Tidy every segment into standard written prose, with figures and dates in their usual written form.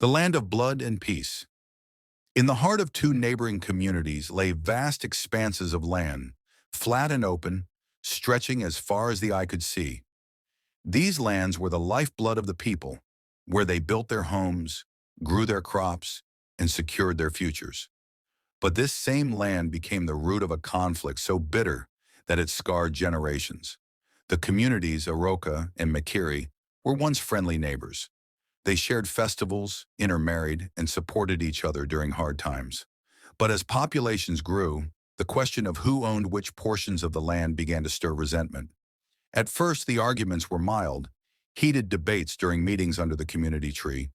The land of blood and peace. In the heart of two neighboring communities lay vast expanses of land, flat and open, stretching as far as the eye could see. These lands were the lifeblood of the people, where they built their homes, grew their crops, and secured their futures. But this same land became the root of a conflict so bitter that it scarred generations. The communities, Aroka and Mekiri, were once friendly neighbors. They shared festivals, intermarried, and supported each other during hard times. But as populations grew, the question of who owned which portions of the land began to stir resentment. At first, the arguments were mild, heated debates during meetings under the community tree.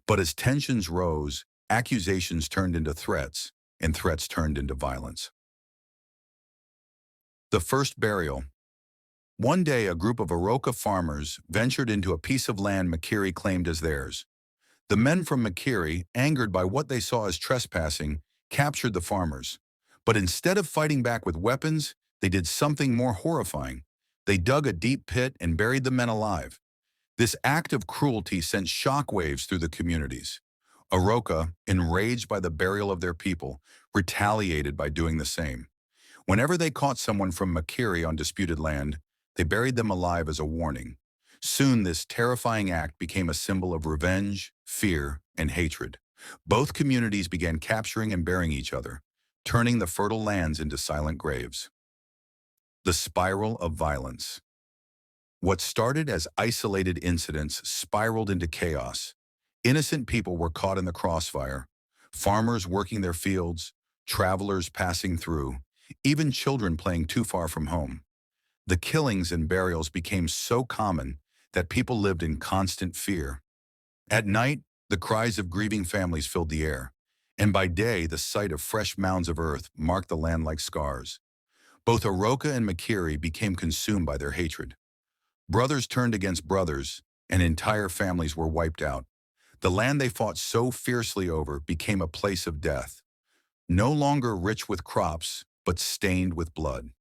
But as tensions rose, accusations turned into threats, and threats turned into violence. The first burial. One day, a group of Aroka farmers ventured into a piece of land Mekiri claimed as theirs. The men from Mekiri, angered by what they saw as trespassing, captured the farmers. But instead of fighting back with weapons, they did something more horrifying. They dug a deep pit and buried the men alive. This act of cruelty sent shockwaves through the communities. Aroka, enraged by the burial of their people, retaliated by doing the same. Whenever they caught someone from Mekiri on disputed land, they buried them alive as a warning. Soon this terrifying act became a symbol of revenge, fear, and hatred. Both communities began capturing and burying each other, turning the fertile lands into silent graves. The spiral of violence. What started as isolated incidents spiraled into chaos. Innocent people were caught in the crossfire, farmers working their fields, travelers passing through, even children playing too far from home. The killings and burials became so common that people lived in constant fear. At night, the cries of grieving families filled the air, and by day, the sight of fresh mounds of earth marked the land like scars. Both Aroka and Mekiri became consumed by their hatred. Brothers turned against brothers, and entire families were wiped out. The land they fought so fiercely over became a place of death, no longer rich with crops, but stained with blood.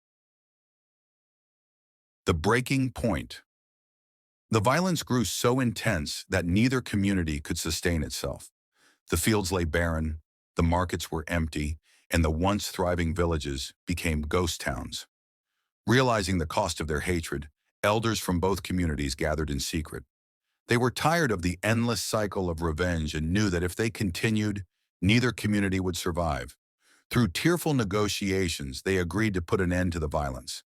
The breaking point. The violence grew so intense that neither community could sustain itself. The fields lay barren, the markets were empty, and the once thriving villages became ghost towns. Realizing the cost of their hatred, elders from both communities gathered in secret. They were tired of the endless cycle of revenge and knew that if they continued, neither community would survive. Through tearful negotiations, they agreed to put an end to the violence.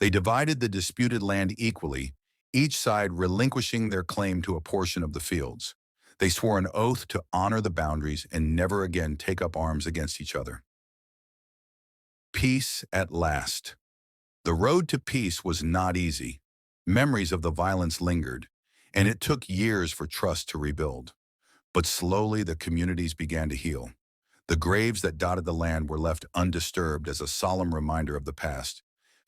They divided the disputed land equally, each side relinquishing their claim to a portion of the fields. They swore an oath to honor the boundaries and never again take up arms against each other. Peace at last. The road to peace was not easy. Memories of the violence lingered, and it took years for trust to rebuild. But slowly the communities began to heal. The graves that dotted the land were left undisturbed as a solemn reminder of the past.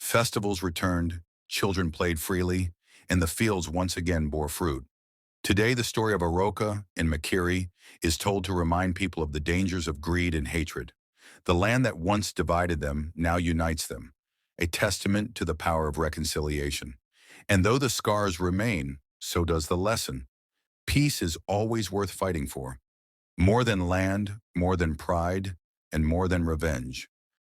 Festivals returned, children played freely, and the fields once again bore fruit. Today, the story of Aroka and Mekiri is told to remind people of the dangers of greed and hatred. The land that once divided them now unites them, a testament to the power of reconciliation. And though the scars remain, so does the lesson. Peace is always worth fighting for. More than land, more than pride, and more than revenge.